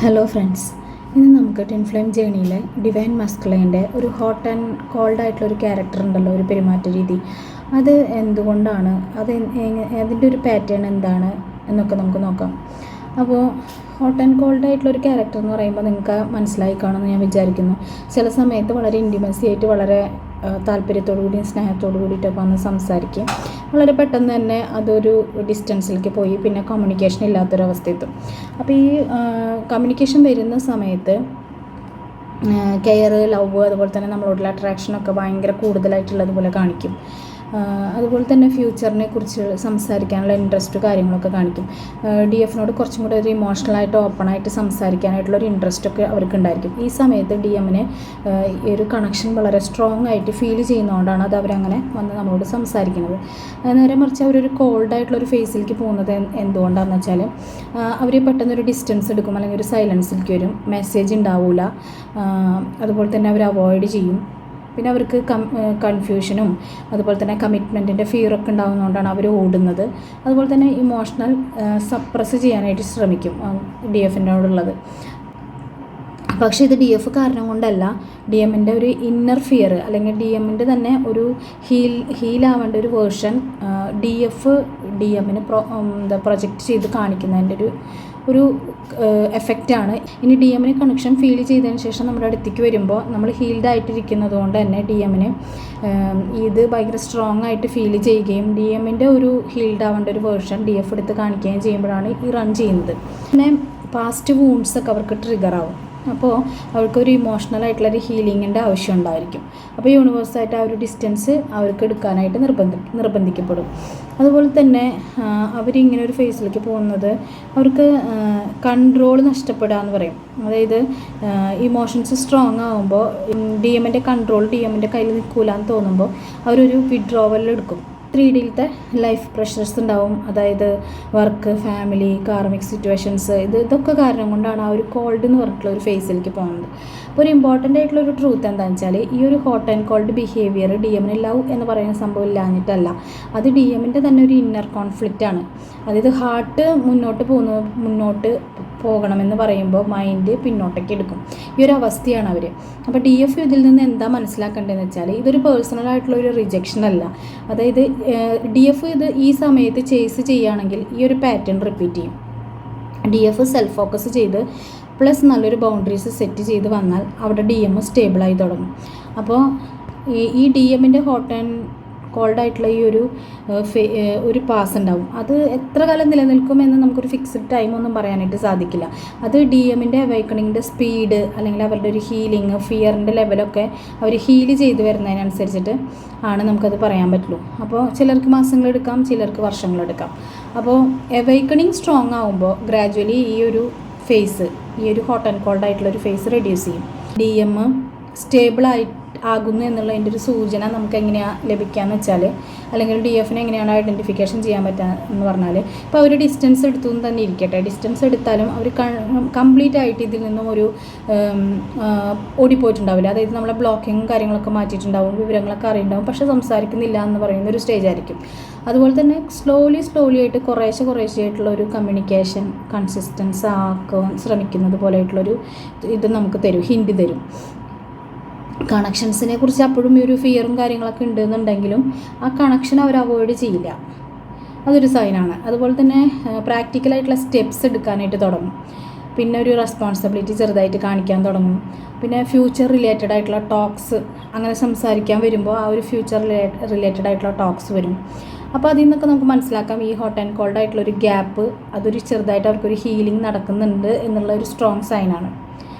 Hello friends, ഇന്ന് നമുക്ക് twin flame ജേണിയിലെ divine മസ്കുലൈൻ്റെ ഒരു ഹോട്ട് ആൻഡ് കോൾഡ് ആയിട്ടുള്ളൊരു ക്യാരക്ടർ ഉണ്ടല്ലോ, ഒരു പെരുമാറ്റ രീതി. അത് എന്തുകൊണ്ടാണ്, അതിൻ്റെ ഒരു പാറ്റേൺ എന്താണ് എന്നൊക്കെ നമുക്ക് നോക്കാം. അപ്പോൾ ഹോട്ട് ആൻഡ് കോൾഡ് ആയിട്ടുള്ളൊരു ക്യാരക്ടർ എന്ന് പറയുമ്പോൾ നിങ്ങൾക്ക് മനസ്സിലായി കാണുമെന്ന് ഞാൻ വിചാരിക്കുന്നു. ചില സമയത്ത് വളരെ ഇൻറ്റിമസി ആയിട്ട് വളരെ താല്പര്യത്തോടു കൂടിയും സ്നേഹത്തോടു കൂടിയിട്ടൊക്കെ വന്ന് സംസാരിക്കും. വളരെ പെട്ടെന്ന് തന്നെ അതൊരു ഡിസ്റ്റൻസിലേക്ക് പോയി പിന്നെ കമ്മ്യൂണിക്കേഷൻ ഇല്ലാത്തൊരവസ്ഥയെത്തും. അപ്പോൾ ഈ കമ്മ്യൂണിക്കേഷൻ വരുന്ന സമയത്ത് കെയർ, ലവ്, അതുപോലെ തന്നെ നമ്മളോടുള്ള അട്രാക്ഷനൊക്കെ ഭയങ്കര കൂടുതലായിട്ടുള്ളതുപോലെ കാണിക്കും. അതുപോലെ തന്നെ ഫ്യൂച്ചറിനെ കുറിച്ച് സംസാരിക്കാനുള്ള ഇൻട്രസ്റ്റ് കാര്യങ്ങളൊക്കെ കാണിക്കും. ഡി എഫിനോട് കുറച്ചും കൂടെ ഒരു ഇമോഷണലായിട്ട് ഓപ്പണായിട്ട് സംസാരിക്കാനായിട്ടുള്ളൊരു ഇൻട്രസ്റ്റൊക്കെ അവർക്ക് ഉണ്ടായിരിക്കും. ഈ സമയത്ത് ഡി എമ്മിന് ഈ ഒരു കണക്ഷൻ വളരെ സ്ട്രോങ് ആയിട്ട് ഫീൽ ചെയ്യുന്നതുകൊണ്ടാണ് അത് അവരങ്ങനെ വന്ന് നമ്മളോട് സംസാരിക്കുന്നത്. നേരെ മറിച്ച് അവരൊരു കോൾഡായിട്ടുള്ളൊരു ഫേസിലേക്ക് പോകുന്നത് എന്തുകൊണ്ടാണെന്ന് വെച്ചാൽ അവർ പെട്ടെന്നൊരു ഡിസ്റ്റൻസ് എടുക്കും, അല്ലെങ്കിൽ ഒരു സൈലൻസിലേക്ക് വരും. മെസ്സേജ് ഉണ്ടാവില്ല, അതുപോലെ തന്നെ അവർ അവോയ്ഡ് ചെയ്യും. പിന്നെ അവർക്ക് കൺഫ്യൂഷനും അതുപോലെ തന്നെ കമ്മിറ്റ്മെൻറ്റിൻ്റെ ഫിയറൊക്കെ ഉണ്ടാകുന്നതുകൊണ്ടാണ് അവർ ഓടുന്നത്. അതുപോലെ തന്നെ ഇമോഷണൽ സപ്രസ് ചെയ്യാനായിട്ട് ശ്രമിക്കും ഡി എഫിനോടുള്ളത്. പക്ഷേ ഇത് ഡി എഫ് കാരണം കൊണ്ടല്ല, ഡി എമ്മിൻ്റെ ഒരു ഇന്നർ ഫിയർ, അല്ലെങ്കിൽ ഡി എമ്മിൻ്റെ തന്നെ ഒരു ഹീലാവേണ്ട ഒരു വേർഷൻ ഡി എമ്മിന് പ്രൊജക്റ്റ് ചെയ്ത് കാണിക്കുന്നതിൻ്റെ ഒരു എഫക്റ്റാണ്. ഇനി ഡി എമ്മിന് കണക്ഷൻ ഫീൽ ചെയ്തതിന് ശേഷം നമ്മുടെ അടുത്തേക്ക് വരുമ്പോൾ നമ്മൾ ഹീൽഡ് ആയിട്ടിരിക്കുന്നത് കൊണ്ട് തന്നെ ഡി എമ്മിന് ഇത് ഭയങ്കര സ്ട്രോങ് ആയിട്ട് ഫീൽ ചെയ്യുകയും ഡി എമ്മിൻ്റെ ഒരു ഹീൽഡ് ആവേണ്ട ഒരു വേർഷൻ ഡി എഫ് എടുത്ത് കാണിക്കുകയും ചെയ്യുമ്പോഴാണ് ഈ റൺ ചെയ്യുന്നത്. പിന്നെ പാസ്റ്റ് വൂൺസൊക്കെ അവർക്ക് ട്രിഗർ ആവും. അപ്പോൾ അവർക്കൊരു ഇമോഷണലായിട്ടുള്ളൊരു ഹീലിങ്ങിൻ്റെ ആവശ്യം ഉണ്ടായിരിക്കും. അപ്പോൾ യൂണിവേഴ്സായിട്ട് ആ ഒരു ഡിസ്റ്റൻസ് അവർക്ക് എടുക്കാനായിട്ട് നിർബന്ധിക്കപ്പെടും. അതുപോലെ തന്നെ അവരിങ്ങനെ ഒരു ഫേസിലേക്ക് പോകുന്നത് അവർക്ക് കൺട്രോൾ നഷ്ടപ്പെടുക എന്ന് പറയും. അതായത് ഇമോഷൻസ് സ്ട്രോങ് ആകുമ്പോൾ ഡി എമ്മിൻ്റെ കൺട്രോൾ ഡി എമ്മിൻ്റെ കയ്യിൽ നിൽക്കില്ല എന്ന് തോന്നുമ്പോൾ അവരൊരു വിഡ്രോവലെടുക്കും. 3Dയിലത്തെ ലൈഫ് പ്രഷേഴ്സ് ഉണ്ടാവും, അതായത് വർക്ക്, ഫാമിലി, കാർമിക് സിറ്റുവേഷൻസ്, ഇതൊക്കെ കാരണം കൊണ്ടാണ് ആ ഒരു കോൾഡ് എന്ന് പറഞ്ഞിട്ടുള്ള ഒരു ഫേസിലേക്ക് പോകുന്നത്. അപ്പോൾ ഒരു ഇമ്പോർട്ടൻ്റ് ആയിട്ടുള്ളൊരു ട്രൂത്ത് എന്താണെന്ന് വെച്ചാൽ ഈ ഒരു hot and called behaviour D എമ്മിന് ലവ് എന്ന് പറയുന്ന സംഭവം ഇല്ലാഞ്ഞിട്ടല്ല, അത് ഡി എമ്മിൻ്റെ തന്നെ ഒരു ഇന്നർ കോൺഫ്ലിക്റ്റ് ആണ്. അതായത് ഹാർട്ട് മുന്നോട്ട് പോകണമെന്ന് പറയുമ്പോൾ മൈൻഡ് പിന്നോട്ടേക്ക് എടുക്കും. ഈ ഒരു അവസ്ഥയാണ് അവർ. അപ്പോൾ ഡി എഫ് ഇതിൽ നിന്ന് എന്താ മനസ്സിലാക്കേണ്ടതെന്ന് വെച്ചാൽ ഇതൊരു പേഴ്സണൽ ആയിട്ടുള്ള ഒരു റിജക്ഷൻ അല്ല. അതായത് ഡി എഫ് ഇത് ഈ സമയത്ത് ചേസ് ചെയ്യുകയാണെങ്കിൽ ഈ ഒരു പാറ്റേൺ റിപ്പീറ്റ് ചെയ്യും. ഡി എഫ് സെൽഫ് ഫോക്കസ് ചെയ്ത് പ്ലസ് നല്ലൊരു ബൗണ്ടറീസ് സെറ്റ് ചെയ്ത് വന്നാൽ അവിടെ ഡി എം സ്റ്റേബിളായി തുടങ്ങും. അപ്പോൾ ഈ ഡി എമ്മിൻ്റെ ഹോട്ട് ആൻഡ് കോൾഡായിട്ടുള്ള ഈ ഒരു പാസ് ഉണ്ടാവും. അത് എത്ര കാലം നിലനിൽക്കുമെന്ന് നമുക്കൊരു ഫിക്സ്ഡ് ടൈമൊന്നും പറയാനായിട്ട് സാധിക്കില്ല. അത് ഡി എമ്മിൻ്റെ അവൈക്കണിങ്ങിൻ്റെ സ്പീഡ്, അല്ലെങ്കിൽ അവരുടെ ഒരു ഹീലിംഗ്, ഫിയറിൻ്റെ ലെവലൊക്കെ അവർ ഹീല് ചെയ്ത് വരുന്നതിനനുസരിച്ചിട്ട് ആണ് നമുക്കത് പറയാൻ പറ്റുള്ളൂ. അപ്പോൾ ചിലർക്ക് മാസങ്ങളെടുക്കാം, ചിലർക്ക് വർഷങ്ങളെടുക്കാം. അപ്പോൾ അവൈക്കണിങ് സ്ട്രോങ് ആകുമ്പോൾ ഗ്രാജുവലി ഈ ഒരു ഹോട്ട് ആൻഡ് കോൾഡ് ആയിട്ടുള്ളൊരു ഫേസ് റെഡ്യൂസ് ചെയ്യും. ഡി എം ആകുന്നു എന്നുള്ളതിൻ്റെ ഒരു സൂചന നമുക്ക് എങ്ങനെയാണ് ലഭിക്കുകയെന്ന് വെച്ചാൽ, അല്ലെങ്കിൽ ഡി എഫിനെ എങ്ങനെയാണ് ഐഡൻറ്റിഫിക്കേഷൻ ചെയ്യാൻ പറ്റുക എന്ന് പറഞ്ഞാൽ, ഇപ്പോൾ അവർ ഡിസ്റ്റൻസ് എടുത്തു എന്ന് തന്നെ ഇരിക്കട്ടെ, ഡിസ്റ്റൻസ് എടുത്താലും അവർ കംപ്ലീറ്റ് ആയിട്ട് ഇതിൽ നിന്നും ഒരു ഓടിപ്പോയിട്ടുണ്ടാവില്ല. അതായത് നമ്മളെ ബ്ലോക്കിങ്ങും കാര്യങ്ങളൊക്കെ മാറ്റിയിട്ടുണ്ടാവും, വിവരങ്ങളൊക്കെ അറിയുണ്ടാവും, പക്ഷേ സംസാരിക്കുന്നില്ല എന്ന് പറയുന്ന ഒരു സ്റ്റേജ് ആയിരിക്കും. അതുപോലെ തന്നെ സ്ലോലി ആയിട്ട് കുറേശ്ശെ ആയിട്ടുള്ള ഒരു കമ്മ്യൂണിക്കേഷൻ കൺസിസ്റ്റൻസ് ആക്കാൻ ശ്രമിക്കുന്നത് പോലെയായിട്ടുള്ളൊരു ഇത് നമുക്ക് ഹിൻഡ് തരും. കണക്ഷൻസിനെ കുറിച്ച് അപ്പോഴും ഈ ഒരു ഫിയറും കാര്യങ്ങളൊക്കെ ഉണ്ടെന്നുണ്ടെങ്കിലും ആ കണക്ഷൻ അവർ അവോയ്ഡ് ചെയ്യില്ല, അതൊരു സൈനാണ്. അതുപോലെ തന്നെ പ്രാക്ടിക്കലായിട്ടുള്ള സ്റ്റെപ്സ് എടുക്കാനായിട്ട് തുടങ്ങും. പിന്നെ ഒരു റെസ്പോൺസിബിലിറ്റി ചെറുതായിട്ട് കാണിക്കാൻ തുടങ്ങും. പിന്നെ ഫ്യൂച്ചർ റിലേറ്റഡ് ആയിട്ടുള്ള ടോക്സ് അങ്ങനെ സംസാരിക്കാൻ വരുമ്പോൾ ആ ഒരു ഫ്യൂച്ചർ റിലേറ്റഡ് ആയിട്ടുള്ള ടോക്സ് വരും. അപ്പോൾ അതിൽ നിന്നൊക്കെ നമുക്ക് മനസ്സിലാക്കാം ഈ ഹോട്ട് ആൻഡ് കോൾഡ് ആയിട്ടുള്ളൊരു ഗ്യാപ്പ്, അതൊരു ചെറുതായിട്ട് അവർക്കൊരു ഹീലിംഗ് നടക്കുന്നുണ്ട് എന്നുള്ള ഒരു സ്ട്രോങ് സൈനാണ്.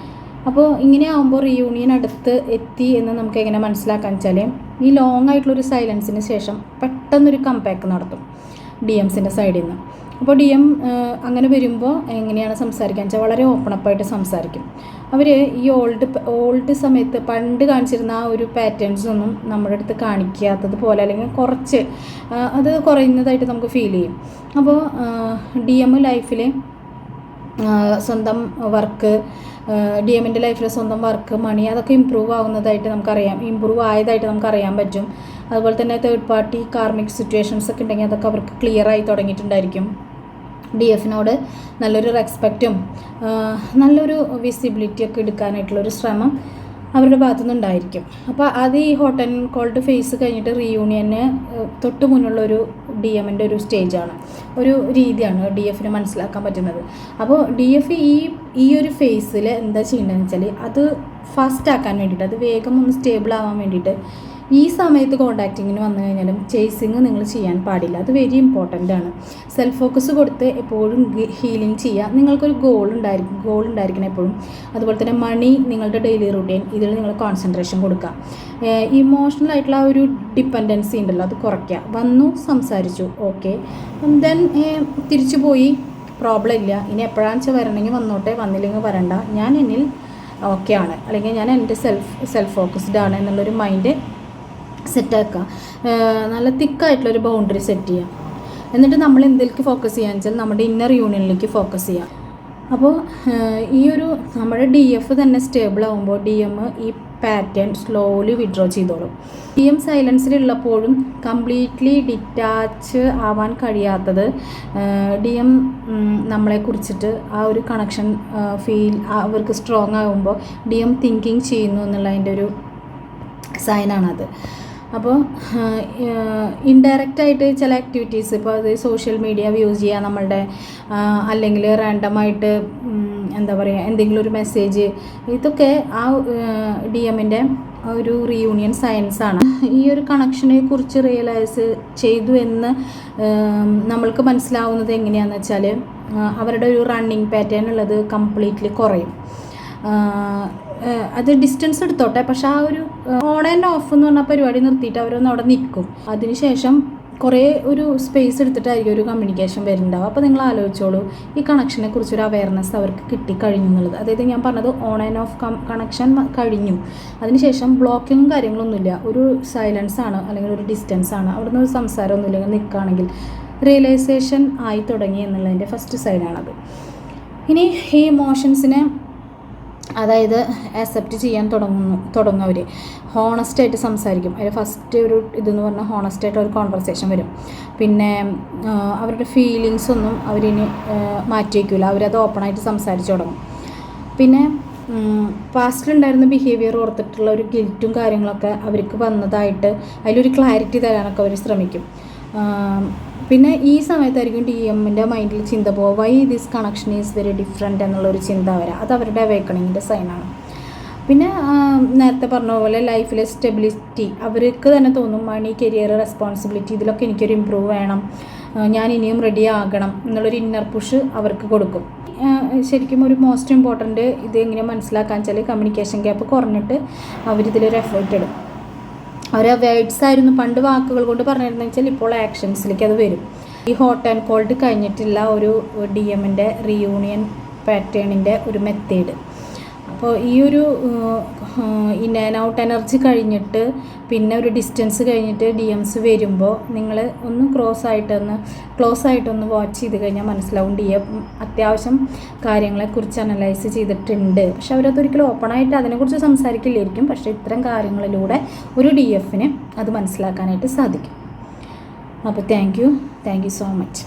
അപ്പോൾ ഇങ്ങനെ ആകുമ്പോൾ റീയൂണിയൻ അടുത്ത് എത്തി എന്ന് നമുക്ക് എങ്ങനെ മനസ്സിലാക്കാന്ന് വെച്ചാൽ, ഈ ലോങ് ആയിട്ടുള്ളൊരു സൈലൻസിന് ശേഷം പെട്ടെന്നൊരു കംബാക്ക് നടത്തും ഡി എംസിൻ്റെ സൈഡിൽ നിന്ന്. അപ്പോൾ ഡി എം അങ്ങനെ വരുമ്പോൾ എങ്ങനെയാണ് സംസാരിക്കുക വെച്ചാൽ വളരെ ഓപ്പണപ്പായിട്ട് സംസാരിക്കും. അവർ ഈ ഓൾഡ് സമയത്ത് പണ്ട് കാണിച്ചിരുന്ന ആ ഒരു പാറ്റേൺസ് ഒന്നും നമ്മുടെ അടുത്ത് കാണിക്കാത്തത് പോലെ, അല്ലെങ്കിൽ കുറച്ച് അത് കുറയുന്നതായിട്ട് നമുക്ക് ഫീൽ ചെയ്യും. അപ്പോൾ ഡി എം ലൈഫിൽ സ്വന്തം വർക്ക്, ഡി എമ്മിൻ്റെ ലൈഫിൽ സ്വന്തം വർക്ക്, മണി, അതൊക്കെ ഇമ്പ്രൂവ് ആയതായിട്ട് നമുക്കറിയാൻ പറ്റും. അതുപോലെ തന്നെ തേർഡ് പാർട്ടി കാർമിക് സിറ്റുവേഷൻസ് ഒക്കെ ഉണ്ടെങ്കിൽ അതൊക്കെ അവർക്ക് ക്ലിയർ ആയി തുടങ്ങിയിട്ടുണ്ടായിരിക്കും. DFനോട് നല്ലൊരു റെസ്പെക്റ്റും നല്ലൊരു വിസിബിലിറ്റിയൊക്കെ എടുക്കാനായിട്ടുള്ളൊരു ശ്രമം അവരുടെ ഭാഗത്തുനിന്നുണ്ടായിരിക്കും. അപ്പോൾ അത് ഈ ഹോട്ട് ആൻഡ് കോൾഡ് ഫേസ് കഴിഞ്ഞിട്ട് റീയൂണിയന് തൊട്ട് മുന്നുള്ളൊരു DMൻ്റെ ഒരു സ്റ്റേജാണ്, ഒരു രീതിയാണ് DFന് മനസ്സിലാക്കാൻ പറ്റുന്നത്. അപ്പോൾ DF ഈ ഒരു ഫേസിൽ എന്താ ചെയ്യേണ്ടതെന്ന് വെച്ചാൽ അത് ഫാസ്റ്റ് ആക്കാൻ വേണ്ടിയിട്ട്, അത് വേഗം ഒന്ന് സ്റ്റേബിൾ ആവാൻ വേണ്ടിയിട്ട് ഈ സമയത്ത് കോണ്ടാക്റ്റിങ്ങിന് വന്നു കഴിഞ്ഞാലും ചേസിങ് നിങ്ങൾ ചെയ്യാൻ പാടില്ല. അത് വെരി ഇമ്പോർട്ടൻ്റ് ആണ്. സെൽഫ് ഫോക്കസ് കൊടുത്ത് എപ്പോഴും ഹീലിംഗ് ചെയ്യുക. നിങ്ങൾക്കൊരു ഗോൾ ഉണ്ടായിരിക്കണം എപ്പോഴും. അതുപോലെ തന്നെ മണി, നിങ്ങളുടെ ഡെയിലി റുട്ടീൻ, ഇതിൽ നിങ്ങൾ കോൺസെൻട്രേഷൻ കൊടുക്കുക. ഇമോഷണൽ ആയിട്ടുള്ള ഒരു ഡിപ്പെൻഡൻസി ഉണ്ടല്ലോ, അത് കുറയ്ക്കുക. വന്നു, സംസാരിച്ചു, ഓക്കെ, ദെൻ തിരിച്ചു പോയി, പ്രോബ്ലം ഇല്ല. ഇനി എപ്പോഴാണെന്ന് വെച്ചാൽ വരണമെങ്കിൽ വന്നോട്ടെ, വന്നില്ലെങ്കിൽ വരണ്ട, ഞാൻ എന്നിൽ ഓക്കെ ആണ്, അല്ലെങ്കിൽ ഞാൻ എൻ്റെ സെൽഫ് ഫോക്കസ്ഡ് ആണ് എന്നുള്ളൊരു മൈൻഡ് സെറ്റാക്കുക. നല്ല തിക്കായിട്ടുള്ളൊരു ബൗണ്ടറി സെറ്റ് ചെയ്യുക. എന്നിട്ട് നമ്മൾ എന്തിലേക്ക് ഫോക്കസ് ചെയ്യാന്ന് വെച്ചാൽ നമ്മുടെ ഇന്നർ യൂണിയനിലേക്ക് ഫോക്കസ് ചെയ്യുക. അപ്പോൾ ഈ ഒരു നമ്മുടെ DF തന്നെ സ്റ്റേബിൾ ആകുമ്പോൾ DM ഈ പാറ്റേൺ സ്ലോലി വിഡ്രോ ചെയ്തോളും. DM സൈലൻസിലുള്ളപ്പോഴും കംപ്ലീറ്റ്ലി ഡിറ്റാച്ച് ആവാൻ കഴിയാത്തത് DM നമ്മളെ കുറിച്ചിട്ട് ആ ഒരു കണക്ഷൻ അവർക്ക് സ്ട്രോങ് ആകുമ്പോൾ DM തിങ്കിങ് ചെയ്യുന്നു എന്നുള്ളതിൻ്റെ ഒരു സൈനാണത്. അപ്പോൾ ഇൻഡയറക്റ്റായിട്ട് ചില ആക്ടിവിറ്റീസ്, ഇപ്പോൾ അത് സോഷ്യൽ മീഡിയ യൂസ് ചെയ്യുക നമ്മളുടെ, അല്ലെങ്കിൽ റാൻഡമായിട്ട് എന്താ പറയുക എന്തെങ്കിലും ഒരു മെസ്സേജ്, ഇതൊക്കെ ആ DMൻ്റെ ഒരു റീയൂണിയൻ സയൻസാണ്. ഈ ഒരു കണക്ഷനെ കുറിച്ച് റിയലൈസ് ചെയ്തു എന്ന് നമ്മൾക്ക് മനസ്സിലാവുന്നത് എങ്ങനെയാണെന്ന് വെച്ചാൽ അവരുടെ ഒരു റണ്ണിങ് പാറ്റേൺ ഉള്ളത് കംപ്ലീറ്റ്ലി കുറയും. അത് ഡിസ്റ്റൻസ് എടുത്തോട്ടെ, പക്ഷെ ആ ഒരു ഓൺ ആൻഡ് ഓഫ് എന്ന് പറഞ്ഞ പരിപാടി നിർത്തിയിട്ട് അവരൊന്ന് അവിടെ നിൽക്കും. അതിനുശേഷം കുറേ ഒരു സ്പേസ് എടുത്തിട്ടായിരിക്കും ഒരു കമ്മ്യൂണിക്കേഷൻ വരുന്നുണ്ടാവും. അപ്പോൾ നിങ്ങൾ ആലോചിച്ചോളൂ, ഈ കണക്ഷനെ കുറിച്ചൊരു അവയർനെസ് അവർക്ക് കിട്ടിക്കഴിഞ്ഞു എന്നുള്ളത്. അതായത് ഞാൻ പറഞ്ഞത് ഓൺ ആൻഡ് ഓഫ് കണക്ഷൻ കഴിഞ്ഞു, അതിനുശേഷം ബ്ലോക്കിങ്ങും കാര്യങ്ങളൊന്നുമില്ല, ഒരു സൈലൻസ് ആണ് അല്ലെങ്കിൽ ഒരു ഡിസ്റ്റൻസ് ആണ്, അവിടെ നിന്ന് ഒരു സംസാരമൊന്നുമില്ലെങ്കിൽ നിൽക്കുകയാണെങ്കിൽ റിയലൈസേഷൻ ആയി തുടങ്ങി എന്നുള്ളതിൻ്റെ ഫസ്റ്റ് സൈനാണത്. ഇനി ഈ ഇമോഷൻസിനെ അതായത് ആക്സെപ്റ്റ് ചെയ്യാൻ തുടങ്ങും അവർ. ഹോണസ്റ്റായിട്ട് സംസാരിക്കും. അതിൽ ഫസ്റ്റ് ഒരു ഇതെന്ന് പറഞ്ഞാൽ ഹോണസ്റ്റായിട്ട് ഒരു കോൺവെർസേഷൻ വരും. പിന്നെ അവരുടെ ഫീലിങ്സ് ഒന്നും അവരിനി മാറ്റി വയ്ക്കില്ല, അവരത് ഓപ്പണായിട്ട് സംസാരിച്ച് തുടങ്ങും. പിന്നെ പാസ്റ്റിലുണ്ടായിരുന്ന ബിഹേവിയർ ഓർത്തിട്ടുള്ള ഒരു ഗിൽറ്റും കാര്യങ്ങളൊക്കെ അവർക്ക് വന്നതായിട്ട് അതിലൊരു ക്ലാരിറ്റി തരാനൊക്കെ അവർ ശ്രമിക്കും. പിന്നെ ഈ സമയത്തായിരിക്കും DMൻ്റെ മൈൻഡിൽ ചിന്ത പോവുക, why this connection is very different എന്നുള്ളൊരു ചിന്ത വരാം. അത് അവരുടെ അവേക്കണിങ്ങിൻ്റെ സൈനാണ്. പിന്നെ നേരത്തെ പറഞ്ഞ പോലെ ലൈഫിലെ സ്റ്റെബിലിറ്റി അവർക്ക് തന്നെ തോന്നും, മണി, കരിയർ, റെസ്പോൺസിബിലിറ്റി, ഇതിലൊക്കെ എനിക്കൊരു ഇമ്പ്രൂവ് വേണം, ഞാൻ ഇനിയും റെഡി ആകണം എന്നുള്ളൊരു ഇന്നർ പുഷ് അവർക്ക് കൊടുക്കും. ശരിക്കും ഒരു മോസ്റ്റ് ഇമ്പോർട്ടൻറ്റ് ഇത് എങ്ങനെ മനസ്സിലാക്കാൻ വെച്ചാൽ കമ്മ്യൂണിക്കേഷൻ ഗ്യാപ്പ് കുറഞ്ഞിട്ട് അവരിതിലൊരു എഫേർട്ട് ഇടും. അവർ വേർഡ്സ് ആയിരുന്നു പണ്ട് വാക്കുകൾ കൊണ്ട് പറഞ്ഞിരുന്നെന്ന് വെച്ചാൽ ഇപ്പോൾ ആക്ഷൻസിലേക്ക് അത് വരും. ഈ ഹോട്ട് ആൻഡ് കോൾഡ് കഴിഞ്ഞിട്ടുള്ള ഒരു DMൻ്റെ റീയൂണിയൻ പാറ്റേണിൻ്റെ ഒരു മെത്തേഡ്. അപ്പോൾ ഈ ഒരു ഇൻ ആൻഡ് ഔട്ട് എനർജി കഴിഞ്ഞിട്ട് പിന്നെ ഒരു ഡിസ്റ്റൻസ് കഴിഞ്ഞിട്ട് DMs വരുമ്പോൾ നിങ്ങൾ ഒന്ന് ക്ലോസ് ആയിട്ടൊന്ന് വാച്ച് ചെയ്ത് കഴിഞ്ഞാൽ മനസ്സിലാവും DM അത്യാവശ്യം കാര്യങ്ങളെക്കുറിച്ച് അനലൈസ് ചെയ്തിട്ടുണ്ട്. പക്ഷെ അവരതൊരിക്കലും ഓപ്പണായിട്ട് അതിനെക്കുറിച്ച് സംസാരിക്കില്ലായിരിക്കും. പക്ഷേ ഇത്തരം കാര്യങ്ങളിലൂടെ ഒരു DFന് അത് മനസ്സിലാക്കാനായിട്ട് സാധിക്കും. അപ്പോൾ താങ്ക് യു സോ മച്ച്.